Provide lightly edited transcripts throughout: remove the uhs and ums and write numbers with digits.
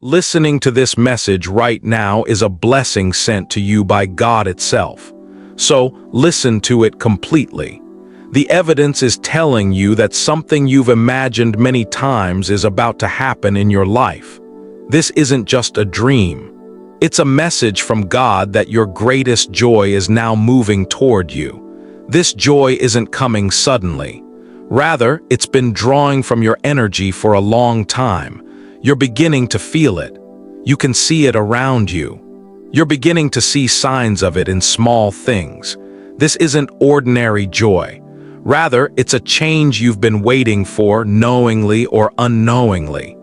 Listening to this message right now is a blessing sent to you by God itself. So, listen to it completely. The evidence is telling you that something you've imagined many times is about to happen in your life. This isn't just a dream. It's a message from God that your greatest joy is now moving toward you. This joy isn't coming suddenly. Rather, it's been drawing from your energy for a long time. You're beginning to feel it. You can see it around you. You're beginning to see signs of it in small things. This isn't ordinary joy. Rather, it's a change you've been waiting for, knowingly or unknowingly.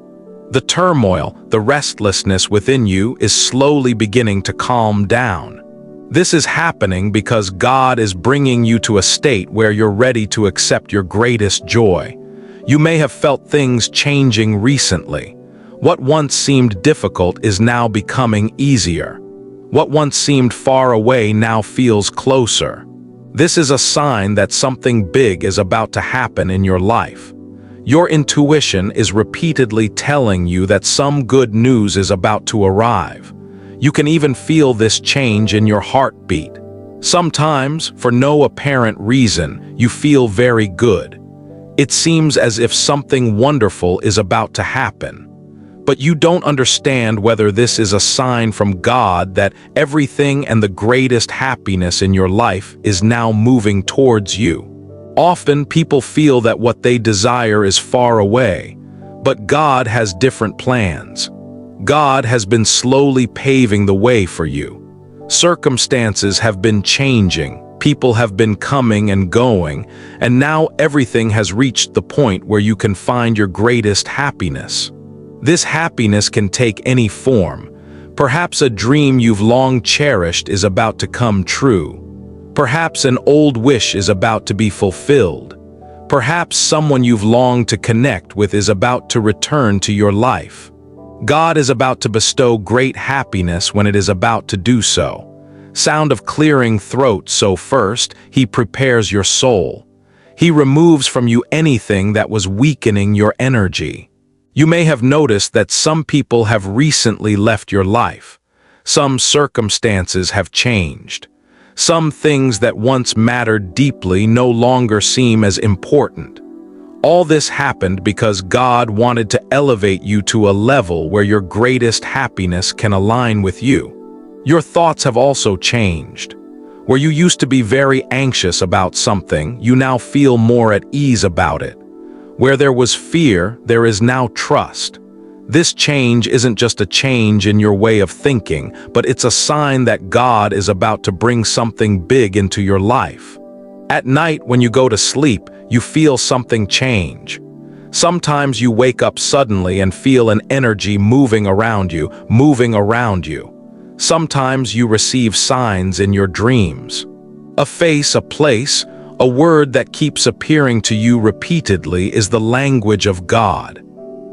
The turmoil, the restlessness within you is slowly beginning to calm down. This is happening because God is bringing you to a state where you're ready to accept your greatest joy. You may have felt things changing recently. What once seemed difficult is now becoming easier. What once seemed far away now feels closer. This is a sign that something big is about to happen in your life. Your intuition is repeatedly telling you that some good news is about to arrive. You can even feel this change in your heartbeat. Sometimes, for no apparent reason, you feel very good. It seems as if something wonderful is about to happen. But you don't understand whether this is a sign from God that everything and the greatest happiness in your life is now moving towards you. Often people feel that what they desire is far away, but God has different plans. God has been slowly paving the way for you. Circumstances have been changing, people have been coming and going, and now everything has reached the point where you can find your greatest happiness. This happiness can take any form. Perhaps a dream you've long cherished is about to come true. Perhaps an old wish is about to be fulfilled. Perhaps someone you've longed to connect with is about to return to your life. God is about to bestow great happiness when it is about to do so. Sound of clearing throat, so first, He prepares your soul. He removes from you anything that was weakening your energy. You may have noticed that some people have recently left your life. Some circumstances have changed. Some things that once mattered deeply no longer seem as important. All this happened because God wanted to elevate you to a level where your greatest happiness can align with you. Your thoughts have also changed. Where you used to be very anxious about something, you now feel more at ease about it. Where there was fear, there is now trust. This change isn't just a change in your way of thinking, but it's a sign that God is about to bring something big into your life. At night, when you go to sleep, you feel something change. Sometimes you wake up suddenly and feel an energy moving around you. Sometimes you receive signs in your dreams. A face, a place, a word that keeps appearing to you repeatedly is the language of God.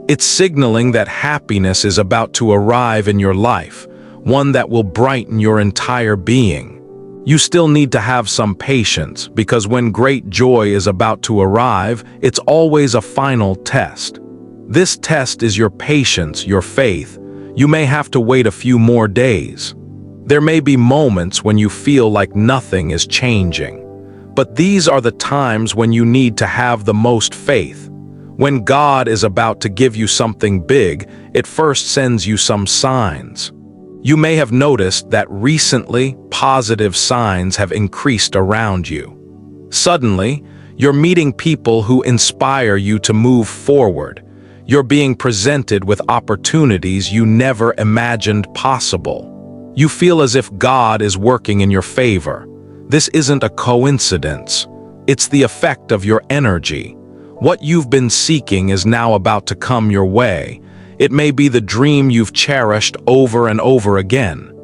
It's signaling that happiness is about to arrive in your life, one that will brighten your entire being. You still need to have some patience, because when great joy is about to arrive, it's always a final test. This test is your patience, your faith. You may have to wait a few more days. There may be moments when you feel like nothing is changing. But these are the times when you need to have the most faith. When God is about to give you something big, it first sends you some signs. You may have noticed that recently, positive signs have increased around you. Suddenly, you're meeting people who inspire you to move forward. You're being presented with opportunities you never imagined possible. You feel as if God is working in your favor. This isn't a coincidence. It's the effect of your energy. What you've been seeking is now about to come your way. It may be the dream you've cherished over and over again.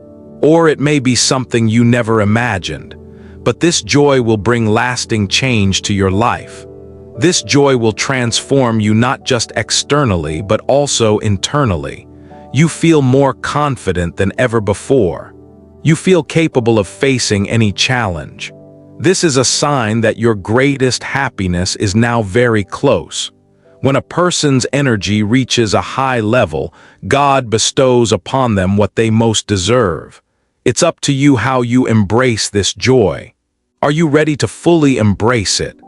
Or it may be something you never imagined. But this joy will bring lasting change to your life. This joy will transform you not just externally, but also internally. You feel more confident than ever before. You feel capable of facing any challenge. This is a sign that your greatest happiness is now very close. When a person's energy reaches a high level, God bestows upon them what they most deserve. It's up to you how you embrace this joy. Are you ready to fully embrace it?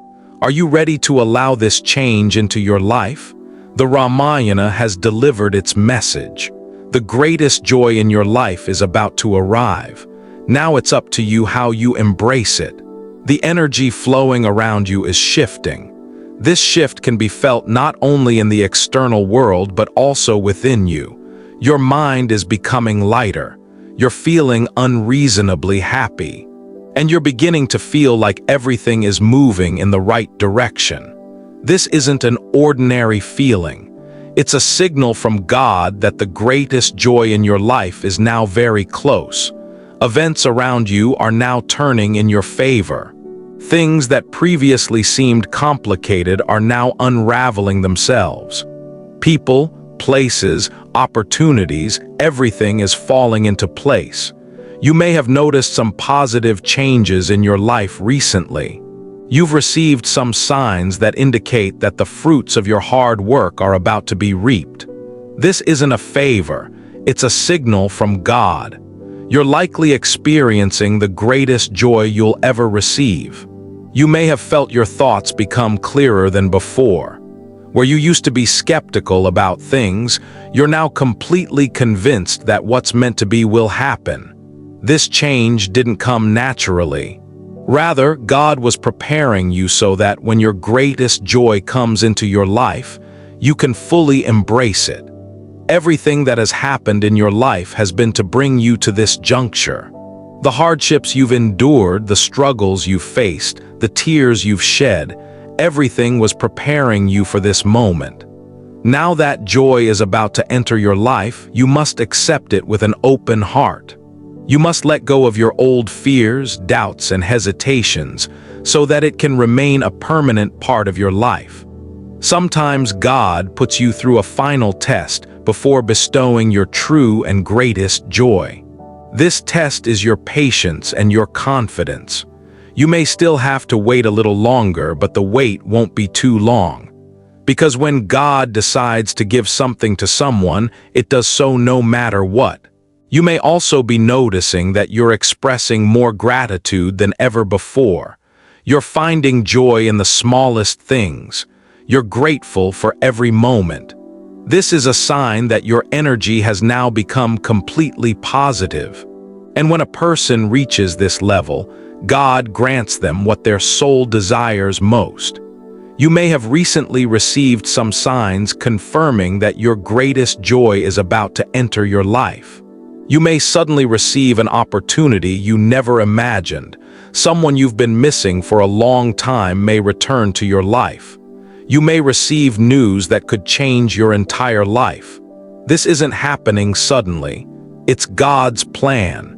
Are you ready to allow this change into your life? The Ramayana has delivered its message. The greatest joy in your life is about to arrive. Now it's up to you how you embrace it. The energy flowing around you is shifting. This shift can be felt not only in the external world but also within you. Your mind is becoming lighter. You're feeling unreasonably happy. And you're beginning to feel like everything is moving in the right direction. This isn't an ordinary feeling. It's a signal from God that the greatest joy in your life is now very close. Events around you are now turning in your favor. Things that previously seemed complicated are now unraveling themselves. People, places, opportunities, everything is falling into place. You may have noticed some positive changes in your life recently. You've received some signs that indicate that the fruits of your hard work are about to be reaped. This isn't a favor, it's a signal from God. You're likely experiencing the greatest joy you'll ever receive. You may have felt your thoughts become clearer than before. Where you used to be skeptical about things, you're now completely convinced that what's meant to be will happen. This change didn't come naturally. Rather, God was preparing you so that when your greatest joy comes into your life, you can fully embrace it. Everything that has happened in your life has been to bring you to this juncture. The hardships you've endured, the struggles you've faced, the tears you've shed, everything was preparing you for this moment. Now that joy is about to enter your life, you must accept it with an open heart. You must let go of your old fears, doubts, and hesitations so that it can remain a permanent part of your life. Sometimes God puts you through a final test before bestowing your true and greatest joy. This test is your patience and your confidence. You may still have to wait a little longer, but the wait won't be too long. Because when God decides to give something to someone, it does so no matter what. You may also be noticing that you're expressing more gratitude than ever before. You're finding joy in the smallest things. You're grateful for every moment. This is a sign that your energy has now become completely positive. And when a person reaches this level, God grants them what their soul desires most. You may have recently received some signs confirming that your greatest joy is about to enter your life. You may suddenly receive an opportunity you never imagined. Someone you've been missing for a long time may return to your life. You may receive news that could change your entire life. This isn't happening suddenly. It's God's plan.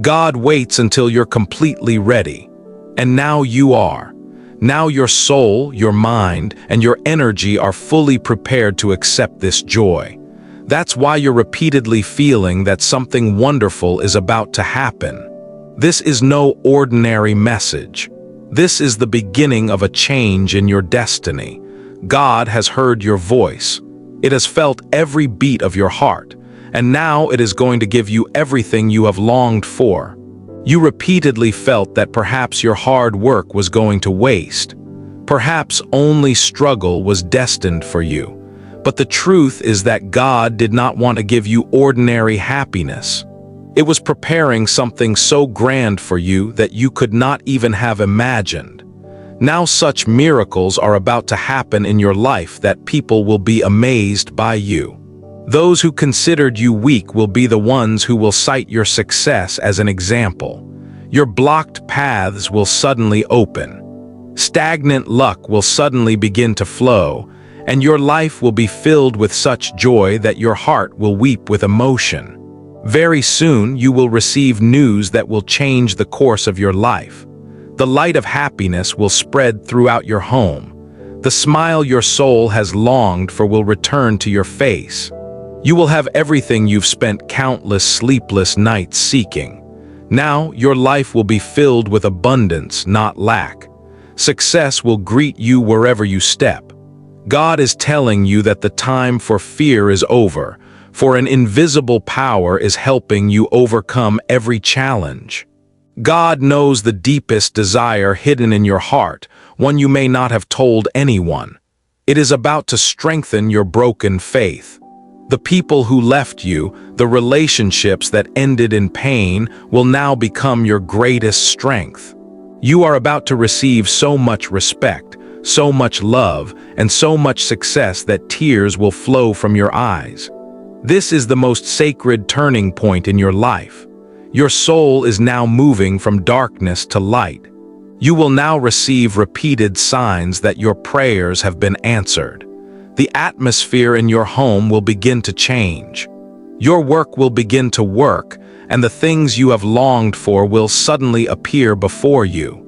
God waits until you're completely ready. And now you are. Now your soul, your mind, and your energy are fully prepared to accept this joy. That's why you're repeatedly feeling that something wonderful is about to happen. This is no ordinary message. This is the beginning of a change in your destiny. God has heard your voice. It has felt every beat of your heart, and now it is going to give you everything you have longed for. You repeatedly felt that perhaps your hard work was going to waste. Perhaps only struggle was destined for you. But the truth is that God did not want to give you ordinary happiness. It was preparing something so grand for you that you could not even have imagined. Now such miracles are about to happen in your life that people will be amazed by you. Those who considered you weak will be the ones who will cite your success as an example. Your blocked paths will suddenly open. Stagnant luck will suddenly begin to flow, and your life will be filled with such joy that your heart will weep with emotion. Very soon you will receive news that will change the course of your life. The light of happiness will spread throughout your home. The smile your soul has longed for will return to your face. You will have everything you've spent countless sleepless nights seeking. Now your life will be filled with abundance, not lack. Success will greet you wherever you step. God is telling you that the time for fear is over, for an invisible power is helping you overcome every challenge. God knows the deepest desire hidden in your heart, one you may not have told anyone. It is about to strengthen your broken faith. The people who left you, the relationships that ended in pain, will now become your greatest strength. You are about to receive so much respect, so much love, and so much success that tears will flow from your eyes. This is the most sacred turning point in your life. Your soul is now moving from darkness to light. You will now receive repeated signs that your prayers have been answered. The atmosphere in your home will begin to change. Your work will begin to work, and the things you have longed for will suddenly appear before you.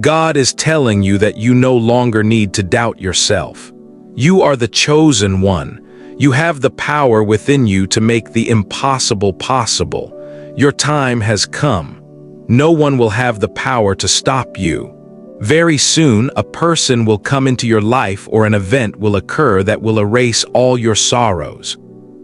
God is telling you that you no longer need to doubt yourself. You are the chosen one. You have the power within you to make the impossible possible. Your time has come. No one will have the power to stop you. Very soon, a person will come into your life or an event will occur that will erase all your sorrows.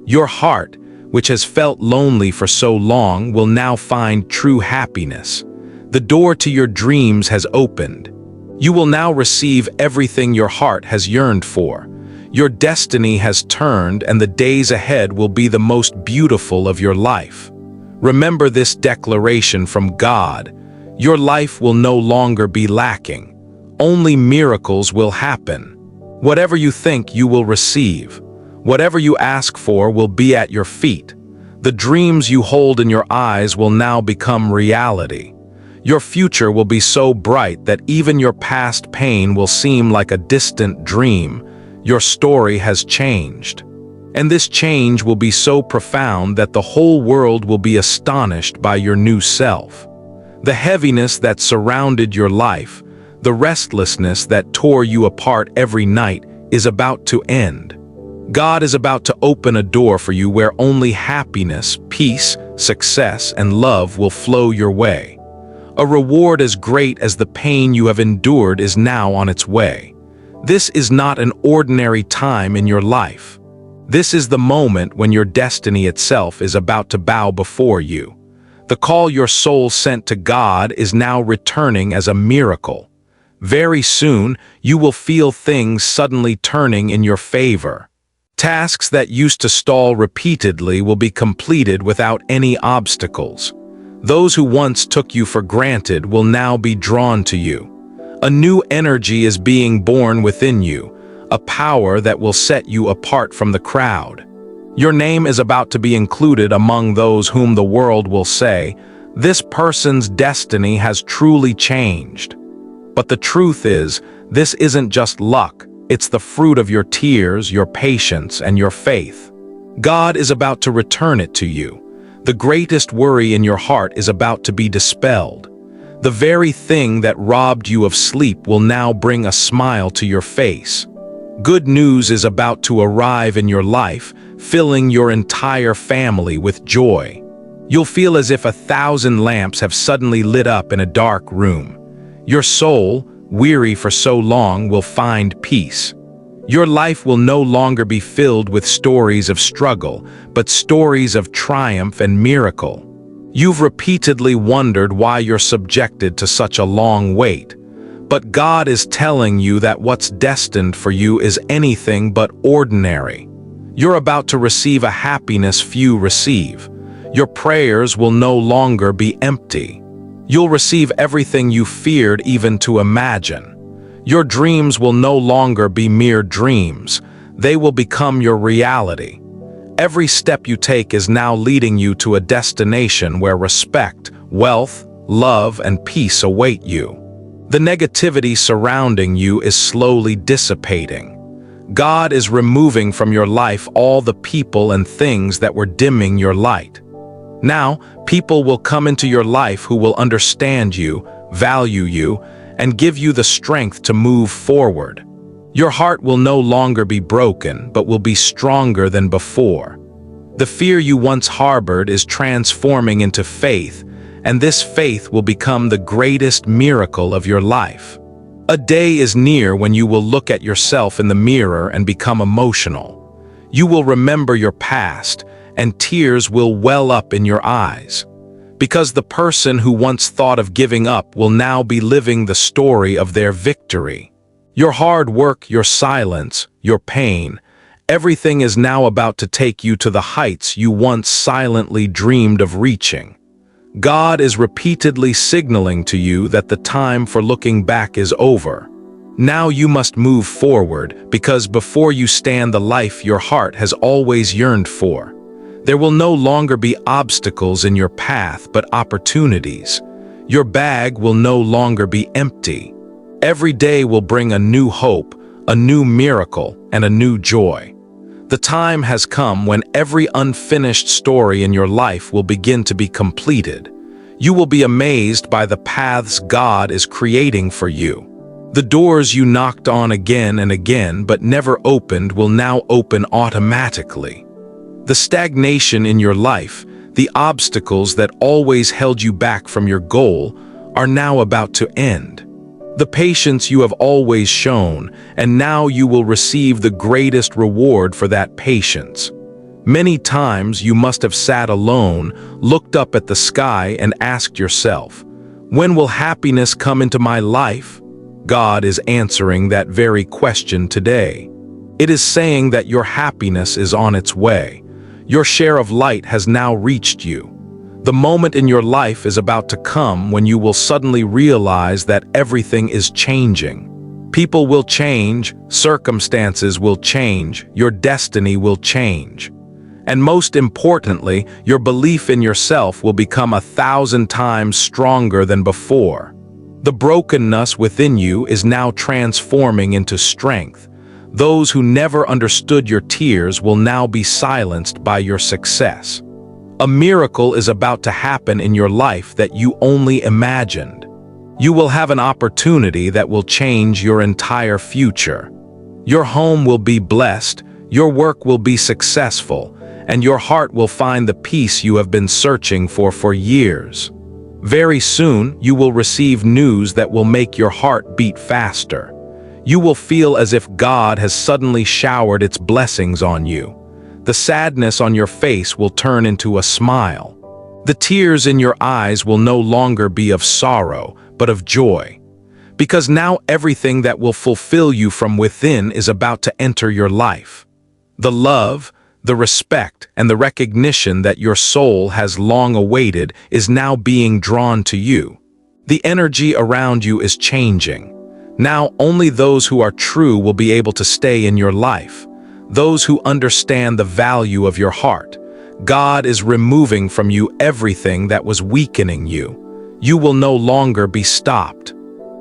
Your heart, which has felt lonely for so long, will now find true happiness. The door to your dreams has opened. You will now receive everything your heart has yearned for. Your destiny has turned, and the days ahead will be the most beautiful of your life. Remember this declaration from God. Your life will no longer be lacking. Only miracles will happen. Whatever you think, you will receive. Whatever you ask for will be at your feet. The dreams you hold in your eyes will now become reality. Your future will be so bright that even your past pain will seem like a distant dream. Your story has changed. And this change will be so profound that the whole world will be astonished by your new self. The heaviness that surrounded your life, the restlessness that tore you apart every night, is about to end. God is about to open a door for you where only happiness, peace, success, and love will flow your way. A reward as great as the pain you have endured is now on its way. This is not an ordinary time in your life. This is the moment when your destiny itself is about to bow before you. The call your soul sent to God is now returning as a miracle. Very soon, you will feel things suddenly turning in your favor. Tasks that used to stall repeatedly will be completed without any obstacles. Those who once took you for granted will now be drawn to you. A new energy is being born within you, a power that will set you apart from the crowd. Your name is about to be included among those whom the world will say, "This person's destiny has truly changed." But the truth is, this isn't just luck, it's the fruit of your tears, your patience, and your faith. God is about to return it to you. The greatest worry in your heart is about to be dispelled. The very thing that robbed you of sleep will now bring a smile to your face. Good news is about to arrive in your life, filling your entire family with joy. You'll feel as if 1,000 lamps have suddenly lit up in a dark room. Your soul, weary for so long, will find peace. Your life will no longer be filled with stories of struggle, but stories of triumph and miracle. You've repeatedly wondered why you're subjected to such a long wait. But God is telling you that what's destined for you is anything but ordinary. You're about to receive a happiness few receive. Your prayers will no longer be empty. You'll receive everything you feared even to imagine. Your dreams will no longer be mere dreams. They will become your reality. Every step you take is now leading you to a destination where respect, wealth, love, and peace await you. The negativity surrounding you is slowly dissipating. God is removing from your life all the people and things that were dimming your light. Now, people will come into your life who will understand you, value you, and give you the strength to move forward. Your heart will no longer be broken, but will be stronger than before. The fear you once harbored is transforming into faith, and this faith will become the greatest miracle of your life. A day is near when you will look at yourself in the mirror and become emotional. You will remember your past, and tears will well up in your eyes. Because the person who once thought of giving up will now be living the story of their victory. Your hard work, your silence, your pain, everything is now about to take you to the heights you once silently dreamed of reaching. God is repeatedly signaling to you that the time for looking back is over. Now you must move forward, because before you stand the life your heart has always yearned for. There will no longer be obstacles in your path, but opportunities. Your bag will no longer be empty. Every day will bring a new hope, a new miracle, and a new joy. The time has come when every unfinished story in your life will begin to be completed. You will be amazed by the paths God is creating for you. The doors you knocked on again and again but never opened will now open automatically. The stagnation in your life, the obstacles that always held you back from your goal, are now about to end. The patience you have always shown, and now you will receive the greatest reward for that patience. Many times you must have sat alone, looked up at the sky, and asked yourself, "When will happiness come into my life?" God is answering that very question today. It is saying that your happiness is on its way. Your share of light has now reached you. The moment in your life is about to come when you will suddenly realize that everything is changing. People will change, circumstances will change, your destiny will change. And most importantly, your belief in yourself will become 1,000 times stronger than before. The brokenness within you is now transforming into strength. Those who never understood your tears will now be silenced by your success. A miracle is about to happen in your life that you only imagined. You will have an opportunity that will change your entire future. Your home will be blessed, your work will be successful, and your heart will find the peace you have been searching for years. Very soon, you will receive news that will make your heart beat faster. You will feel as if God has suddenly showered its blessings on you. The sadness on your face will turn into a smile. The tears in your eyes will no longer be of sorrow, but of joy. Because now everything that will fulfill you from within is about to enter your life. The love, the respect, and the recognition that your soul has long awaited is now being drawn to you. The energy around you is changing. Now only those who are true will be able to stay in your life. Those who understand the value of your heart. God is removing from you everything that was weakening you. You will no longer be stopped.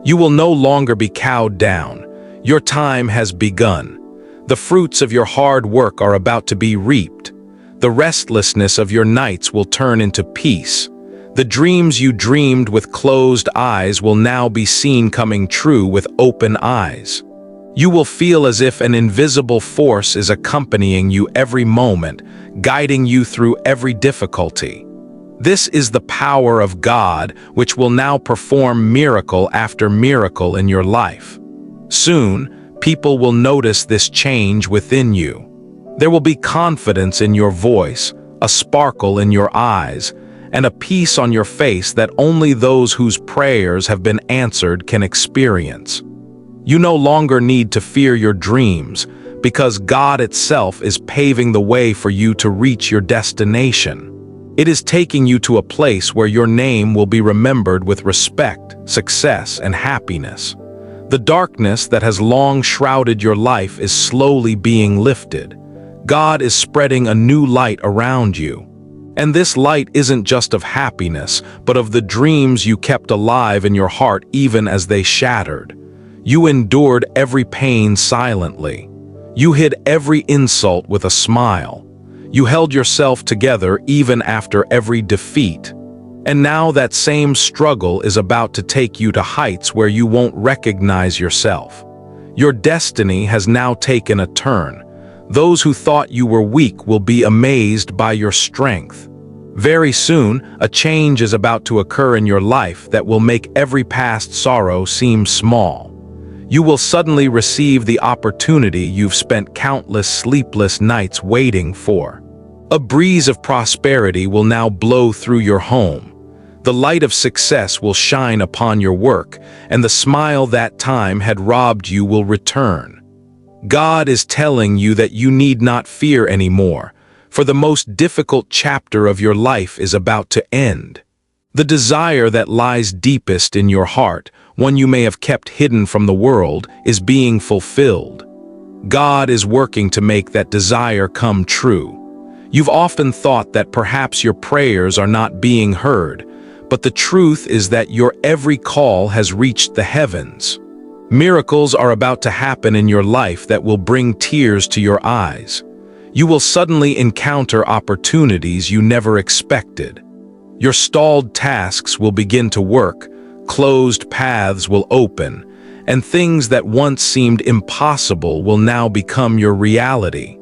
You will no longer be cowed down. Your time has begun. The fruits of your hard work are about to be reaped. The restlessness of your nights will turn into peace. The dreams you dreamed with closed eyes will now be seen coming true with open eyes. You will feel as if an invisible force is accompanying you every moment, guiding you through every difficulty. This is the power of God, which will now perform miracle after miracle in your life. Soon, people will notice this change within you. There will be confidence in your voice, a sparkle in your eyes, and a peace on your face that only those whose prayers have been answered can experience. You no longer need to fear your dreams, because God itself is paving the way for you to reach your destination. It is taking you to a place where your name will be remembered with respect, success, and happiness. The darkness that has long shrouded your life is slowly being lifted. God is spreading a new light around you. And this light isn't just of happiness, but of the dreams you kept alive in your heart even as they shattered. You endured every pain silently. You hid every insult with a smile. You held yourself together even after every defeat. And now that same struggle is about to take you to heights where you won't recognize yourself. Your destiny has now taken a turn. Those who thought you were weak will be amazed by your strength. Very soon, a change is about to occur in your life that will make every past sorrow seem small. You will suddenly receive the opportunity you've spent countless sleepless nights waiting for. A breeze of prosperity will now blow through your home. The light of success will shine upon your work, and the smile that time had robbed you will return. God is telling you that you need not fear anymore, for the most difficult chapter of your life is about to end. The desire that lies deepest in your heart, one you may have kept hidden from the world, is being fulfilled. God is working to make that desire come true. You've often thought that perhaps your prayers are not being heard, but the truth is that your every call has reached the heavens. Miracles are about to happen in your life that will bring tears to your eyes. You will suddenly encounter opportunities you never expected. Your stalled tasks will begin to work, closed paths will open, and things that once seemed impossible will now become your reality.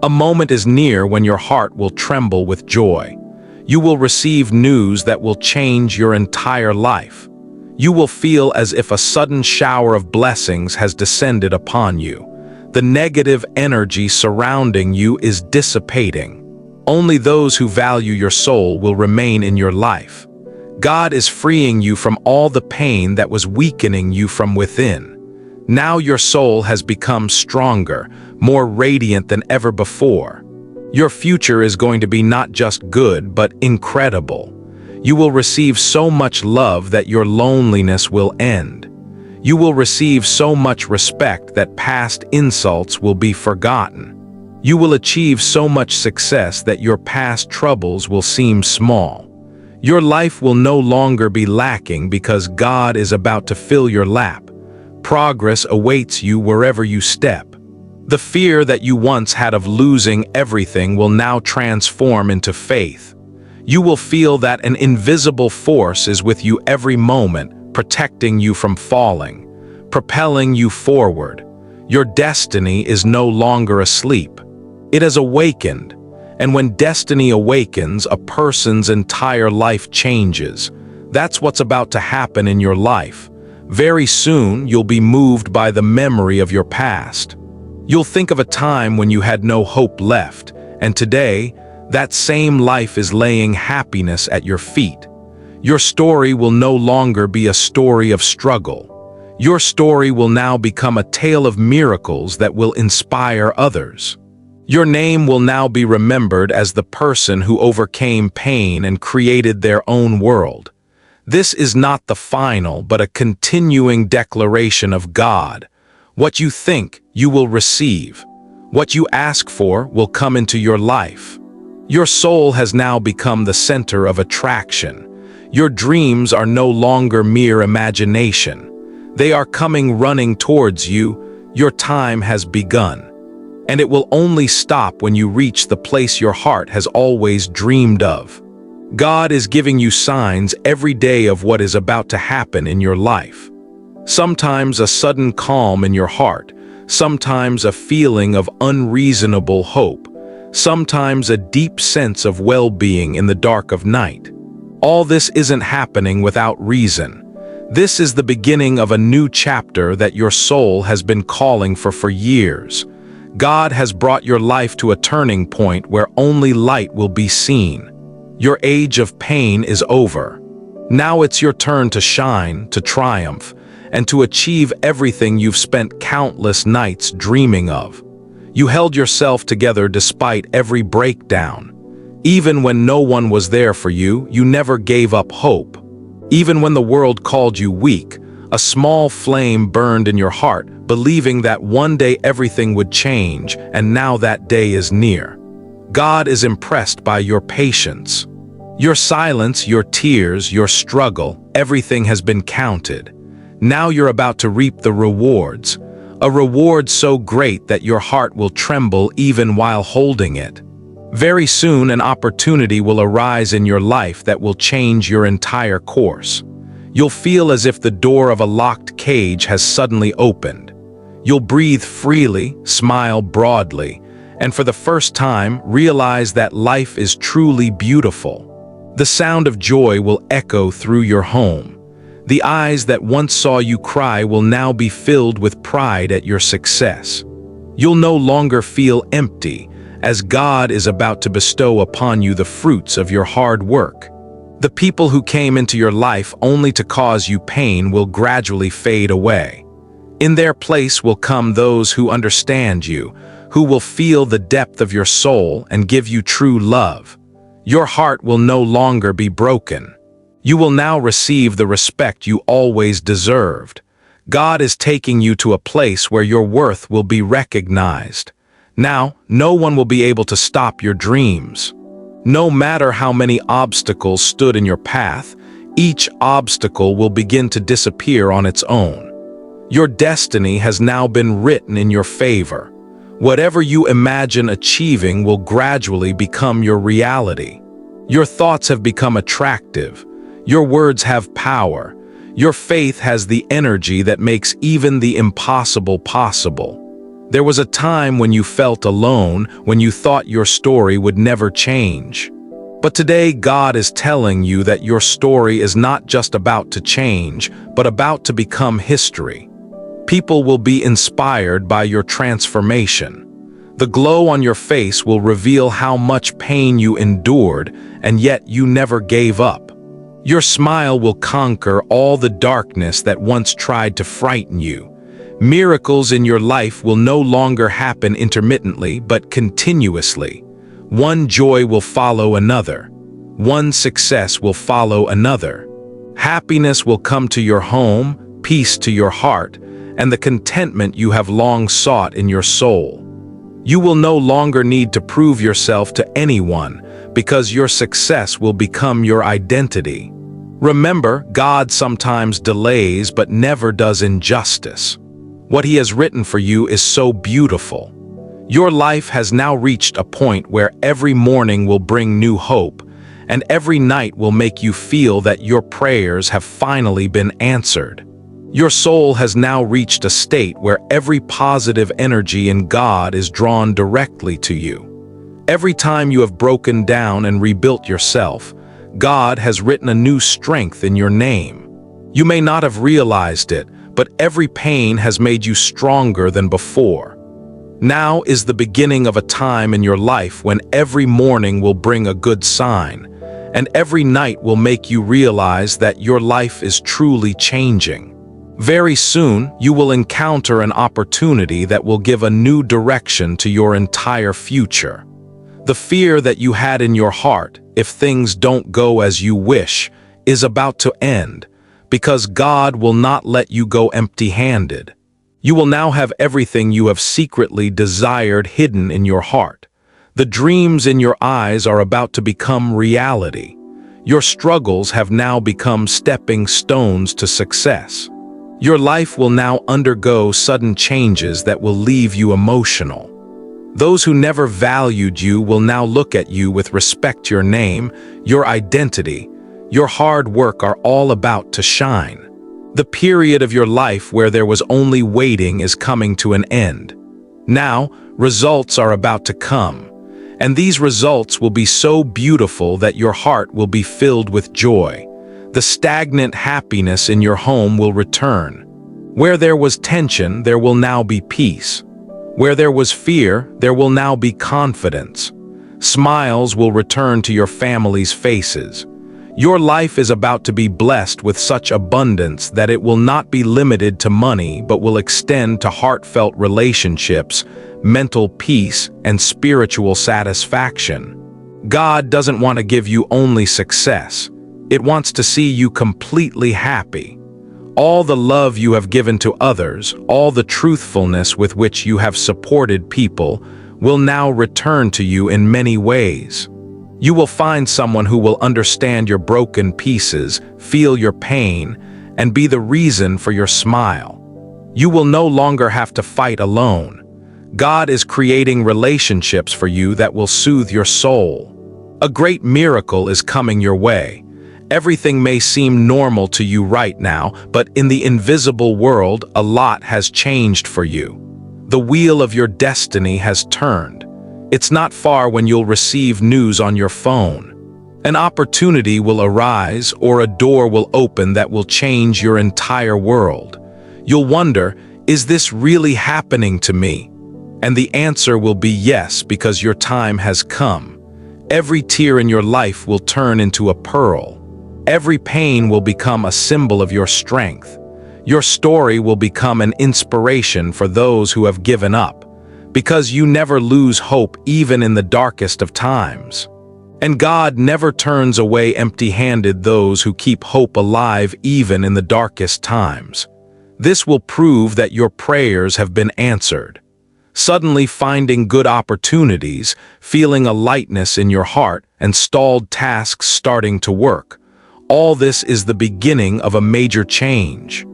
A moment is near when your heart will tremble with joy. You will receive news that will change your entire life. You will feel as if a sudden shower of blessings has descended upon you. The negative energy surrounding you is dissipating. Only those who value your soul will remain in your life. God is freeing you from all the pain that was weakening you from within. Now your soul has become stronger, more radiant than ever before. Your future is going to be not just good, but incredible. You will receive so much love that your loneliness will end. You will receive so much respect that past insults will be forgotten. You will achieve so much success that your past troubles will seem small. Your life will no longer be lacking because God is about to fill your lap. Progress awaits you wherever you step. The fear that you once had of losing everything will now transform into faith. You will feel that an invisible force is with you every moment, protecting you from falling, propelling you forward. Your destiny is no longer asleep. It has awakened, and when destiny awakens, a person's entire life changes. That's what's about to happen in your life. Very soon, you'll be moved by the memory of your past. You'll think of a time when you had no hope left, and today, that same life is laying happiness at your feet. Your story will no longer be a story of struggle. Your story will now become a tale of miracles that will inspire others. Your name will now be remembered as the person who overcame pain and created their own world. This is not the final, but a continuing declaration of God. What you think, you will receive. What you ask for will come into your life. Your soul has now become the center of attraction. Your dreams are no longer mere imagination. They are coming running towards you. Your time has begun. And it will only stop when you reach the place your heart has always dreamed of. God is giving you signs every day of what is about to happen in your life. Sometimes a sudden calm in your heart, sometimes a feeling of unreasonable hope, sometimes a deep sense of well-being in the dark of night. All this isn't happening without reason. This is the beginning of a new chapter that your soul has been calling for years. God has brought your life to a turning point where only light will be seen. Your age of pain is over. Now it's your turn to shine, to triumph, and to achieve everything you've spent countless nights dreaming of. You held yourself together despite every breakdown. Even when no one was there for you, you never gave up hope. Even when the world called you weak, a small flame burned in your heart, believing that one day everything would change, and now that day is near. God is impressed by your patience. Your silence, your tears, your struggle, everything has been counted. Now you're about to reap the rewards, a reward so great that your heart will tremble even while holding it. Very soon an opportunity will arise in your life that will change your entire course. You'll feel as if the door of a locked cage has suddenly opened. You'll breathe freely, smile broadly, and for the first time realize that life is truly beautiful. The sound of joy will echo through your home. The eyes that once saw you cry will now be filled with pride at your success. You'll no longer feel empty, as God is about to bestow upon you the fruits of your hard work. The people who came into your life only to cause you pain will gradually fade away. In their place will come those who understand you, who will feel the depth of your soul and give you true love. Your heart will no longer be broken. You will now receive the respect you always deserved. God is taking you to a place where your worth will be recognized. Now, no one will be able to stop your dreams. No matter how many obstacles stood in your path, each obstacle will begin to disappear on its own. Your destiny has now been written in your favor. Whatever you imagine achieving will gradually become your reality. Your thoughts have become attractive. Your words have power. Your faith has the energy that makes even the impossible possible. There was a time when you felt alone, when you thought your story would never change. But today God is telling you that your story is not just about to change, but about to become history. People will be inspired by your transformation. The glow on your face will reveal how much pain you endured, and yet you never gave up. Your smile will conquer all the darkness that once tried to frighten you. Miracles in your life will no longer happen intermittently, but continuously. One joy will follow another. One success will follow another. Happiness will come to your home, peace to your heart, and the contentment you have long sought in your soul. You will no longer need to prove yourself to anyone, because your success will become your identity. Remember, God sometimes delays but never does injustice. What He has written for you is so beautiful. Your life has now reached a point where every morning will bring new hope, and every night will make you feel that your prayers have finally been answered. Your soul has now reached a state where every positive energy in God is drawn directly to you. Every time you have broken down and rebuilt yourself, God has written a new strength in your name. You may not have realized it, but every pain has made you stronger than before. Now is the beginning of a time in your life when every morning will bring a good sign, and every night will make you realize that your life is truly changing. Very soon, you will encounter an opportunity that will give a new direction to your entire future. The fear that you had in your heart, if things don't go as you wish, is about to end, because God will not let you go empty-handed. You will now have everything you have secretly desired hidden in your heart. The dreams in your eyes are about to become reality. Your struggles have now become stepping stones to success. Your life will now undergo sudden changes that will leave you emotional. Those who never valued you will now look at you with respect. Your name, your identity, your hard work are all about to shine. The period of your life where there was only waiting is coming to an end. Now, results are about to come, and these results will be so beautiful that your heart will be filled with joy. The stagnant happiness in your home will return. Where there was tension, there will now be peace. Where there was fear, there will now be confidence. Smiles will return to your family's faces. Your life is about to be blessed with such abundance that it will not be limited to money but will extend to heartfelt relationships, mental peace, and spiritual satisfaction. God doesn't want to give you only success. It wants to see you completely happy. All the love you have given to others, all the truthfulness with which you have supported people, will now return to you in many ways. You will find someone who will understand your broken pieces, feel your pain, and be the reason for your smile. You will no longer have to fight alone. God is creating relationships for you that will soothe your soul. A great miracle is coming your way. Everything may seem normal to you right now, but in the invisible world, a lot has changed for you. The wheel of your destiny has turned. It's not far when you'll receive news on your phone. An opportunity will arise or a door will open that will change your entire world. You'll wonder, is this really happening to me? And the answer will be yes, because your time has come. Every tear in your life will turn into a pearl. Every pain will become a symbol of your strength. Your story will become an inspiration for those who have given up, because you never lose hope even in the darkest of times. And God never turns away empty-handed those who keep hope alive even in the darkest times. This will prove that your prayers have been answered. Suddenly finding good opportunities, feeling a lightness in your heart, and stalled tasks starting to work. All this is the beginning of a major change.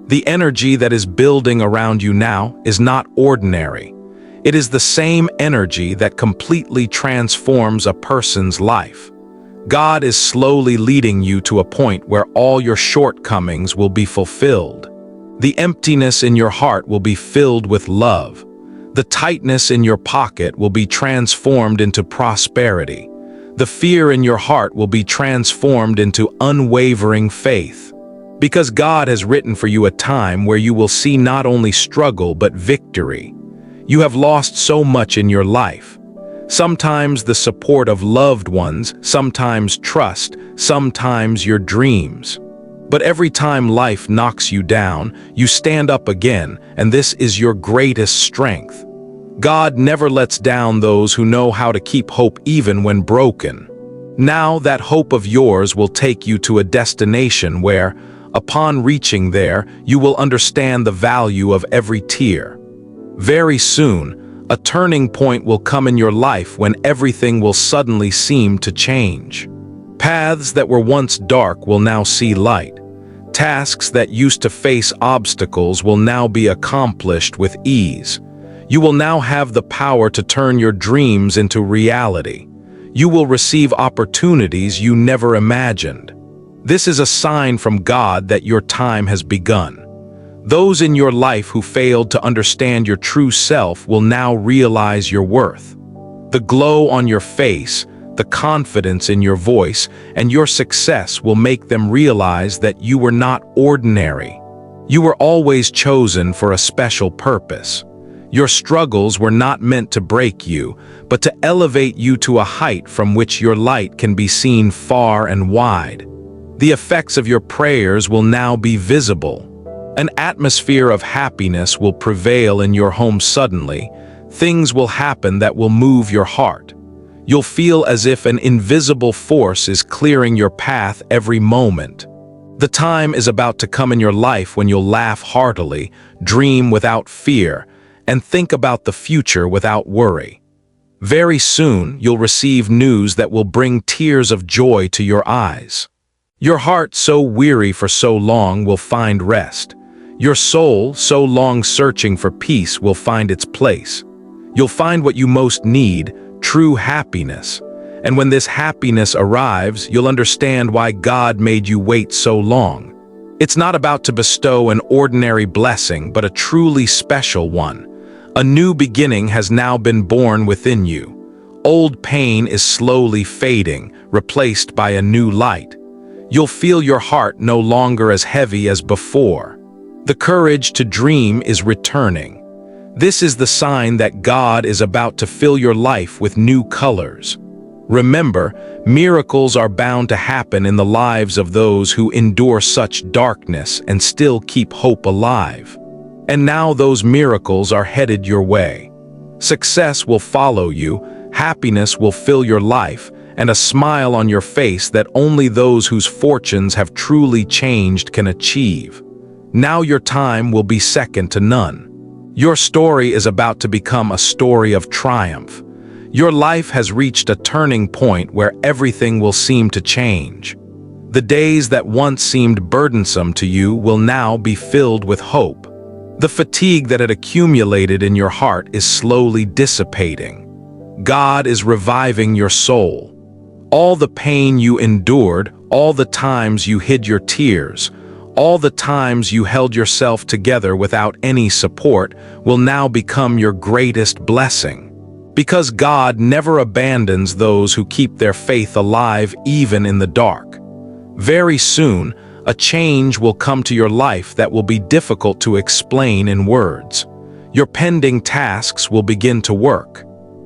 The energy that is building around you now is not ordinary. It is the same energy that completely transforms a person's life. God is slowly leading you to a point where all your shortcomings will be fulfilled. The emptiness in your heart will be filled with love. The tightness in your pocket will be transformed into prosperity. The fear in your heart will be transformed into unwavering faith. Because God has written for you a time where you will see not only struggle but victory. You have lost so much in your life. Sometimes the support of loved ones, sometimes trust, sometimes your dreams. But every time life knocks you down, you stand up again, and this is your greatest strength. God never lets down those who know how to keep hope even when broken. Now that hope of yours will take you to a destination where, upon reaching there, you will understand the value of every tear. Very soon, a turning point will come in your life when everything will suddenly seem to change. Paths that were once dark will now see light. Tasks that used to face obstacles will now be accomplished with ease. You will now have the power to turn your dreams into reality. You will receive opportunities you never imagined. This is a sign from God that your time has begun. Those in your life who failed to understand your true self will now realize your worth. The glow on your face, the confidence in your voice, and your success will make them realize that you were not ordinary. You were always chosen for a special purpose. Your struggles were not meant to break you, but to elevate you to a height from which your light can be seen far and wide. The effects of your prayers will now be visible. An atmosphere of happiness will prevail in your home suddenly. Things will happen that will move your heart. You'll feel as if an invisible force is clearing your path every moment. The time is about to come in your life when you'll laugh heartily, dream without fear, and think about the future without worry. Very soon, you'll receive news that will bring tears of joy to your eyes. Your heart, so weary for so long, will find rest. Your soul, so long searching for peace, will find its place. You'll find what you most need, true happiness. And when this happiness arrives, you'll understand why God made you wait so long. It's not about to bestow an ordinary blessing, but a truly special one. A new beginning has now been born within you. Old pain is slowly fading, replaced by a new light. You'll feel your heart no longer as heavy as before. The courage to dream is returning. This is the sign that God is about to fill your life with new colors. Remember, miracles are bound to happen in the lives of those who endure such darkness and still keep hope alive. And now those miracles are headed your way. Success will follow you, happiness will fill your life, and a smile on your face that only those whose fortunes have truly changed can achieve. Now your time will be second to none. Your story is about to become a story of triumph. Your life has reached a turning point where everything will seem to change. The days that once seemed burdensome to you will now be filled with hope. The fatigue that had accumulated in your heart is slowly dissipating. God is reviving your soul. All the pain you endured, all the times you hid your tears, all the times you held yourself together without any support will now become your greatest blessing. Because God never abandons those who keep their faith alive even in the dark. Very soon, a change will come to your life that will be difficult to explain in words. Your pending tasks will begin to work.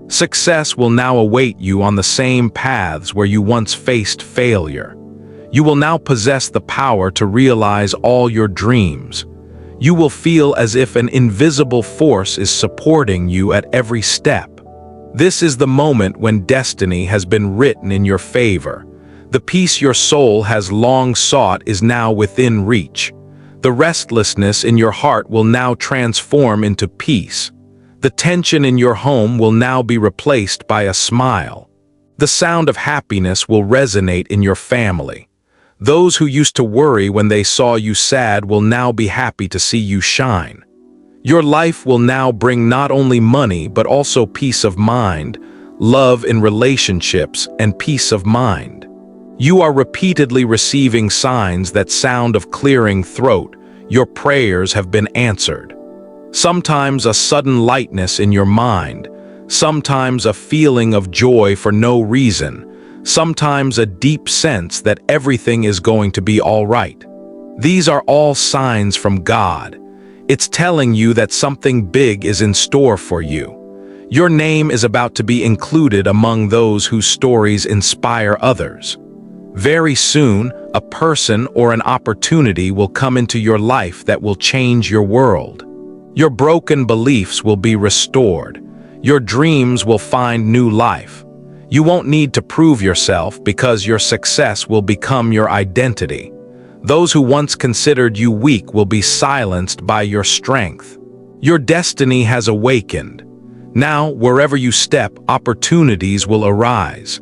Success will now await you on the same paths where you once faced failure. You will now possess the power to realize all your dreams. You will feel as if an invisible force is supporting you at every step. This is the moment when destiny has been written in your favor. The peace your soul has long sought is now within reach. The restlessness in your heart will now transform into peace. The tension in your home will now be replaced by a smile. The sound of happiness will resonate in your family. Those who used to worry when they saw you sad will now be happy to see you shine. Your life will now bring not only money but also peace of mind, love in relationships, and peace of mind. You are repeatedly receiving signs that sound of clearing throat. Your prayers have been answered. Sometimes a sudden lightness in your mind, sometimes a feeling of joy for no reason, sometimes a deep sense that everything is going to be all right. These are all signs from God. It's telling you that something big is in store for you. Your name is about to be included among those whose stories inspire others. Very soon, a person or an opportunity will come into your life that will change your world. Your broken beliefs will be restored. Your dreams will find new life. You won't need to prove yourself because your success will become your identity. Those who once considered you weak will be silenced by your strength. Your destiny has awakened. Now, wherever you step, opportunities will arise.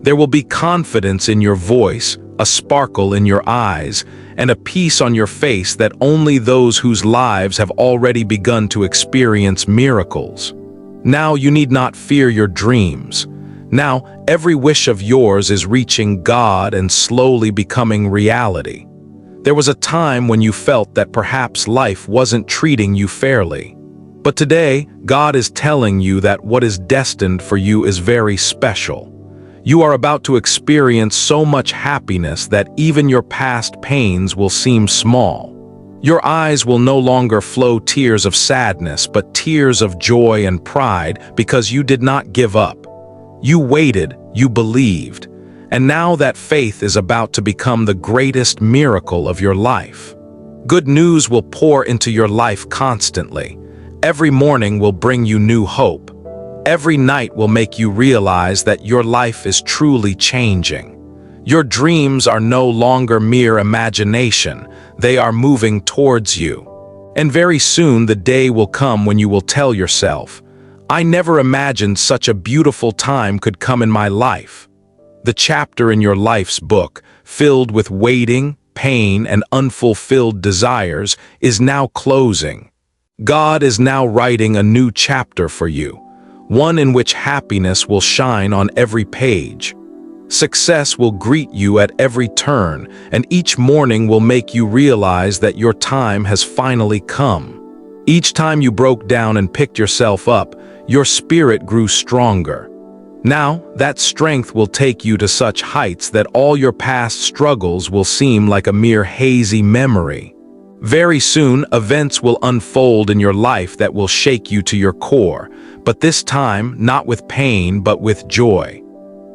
There will be confidence in your voice, a sparkle in your eyes, and a peace on your face that only those whose lives have already begun to experience miracles. Now you need not fear your dreams. Now, every wish of yours is reaching God and slowly becoming reality. There was a time when you felt that perhaps life wasn't treating you fairly. But today, God is telling you that what is destined for you is very special. You are about to experience so much happiness that even your past pains will seem small. Your eyes will no longer flow tears of sadness, but tears of joy and pride because you did not give up. You waited, you believed, and now that faith is about to become the greatest miracle of your life. Good news will pour into your life constantly. Every morning will bring you new hope. Every night will make you realize that your life is truly changing. Your dreams are no longer mere imagination, they are moving towards you. And very soon the day will come when you will tell yourself, "I never imagined such a beautiful time could come in my life." The chapter in your life's book, filled with waiting, pain, and unfulfilled desires, is now closing. God is now writing a new chapter for you, one in which happiness will shine on every page. Success will greet you at every turn, and each morning will make you realize that your time has finally come. Each time you broke down and picked yourself up, your spirit grew stronger. Now, that strength will take you to such heights that all your past struggles will seem like a mere hazy memory. Very soon, events will unfold in your life that will shake you to your core, but this time, not with pain, but with joy.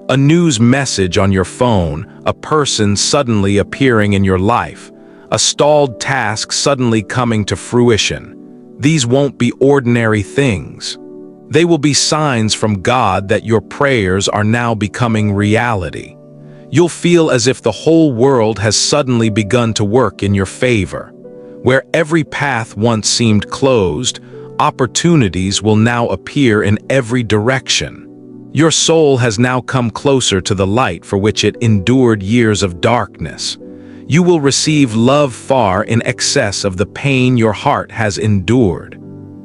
A news message on your phone, a person suddenly appearing in your life, a stalled task suddenly coming to fruition. These won't be ordinary things. They will be signs from God that your prayers are now becoming reality. You'll feel as if the whole world has suddenly begun to work in your favor. Where every path once seemed closed, opportunities will now appear in every direction. Your soul has now come closer to the light for which it endured years of darkness. You will receive love far in excess of the pain your heart has endured.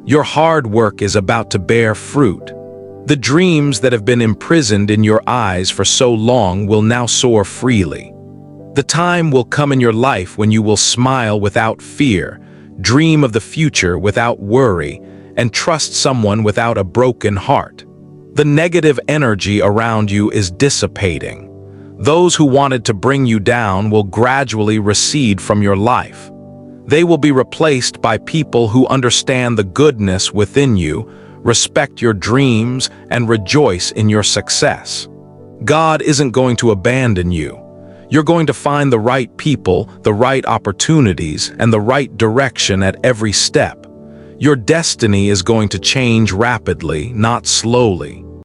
Your hard work is about to bear fruit. The dreams that have been imprisoned in your eyes for so long will now soar freely. The time will come in your life when you will smile without fear, dream of the future without worry, and trust someone without a broken heart. The negative energy around you is dissipating. Those who wanted to bring you down will gradually recede from your life. They will be replaced by people who understand the goodness within you, respect your dreams, and rejoice in your success. God isn't going to abandon you. You're going to find the right people, the right opportunities, and the right direction at every step. Your destiny is going to change rapidly, not slowly.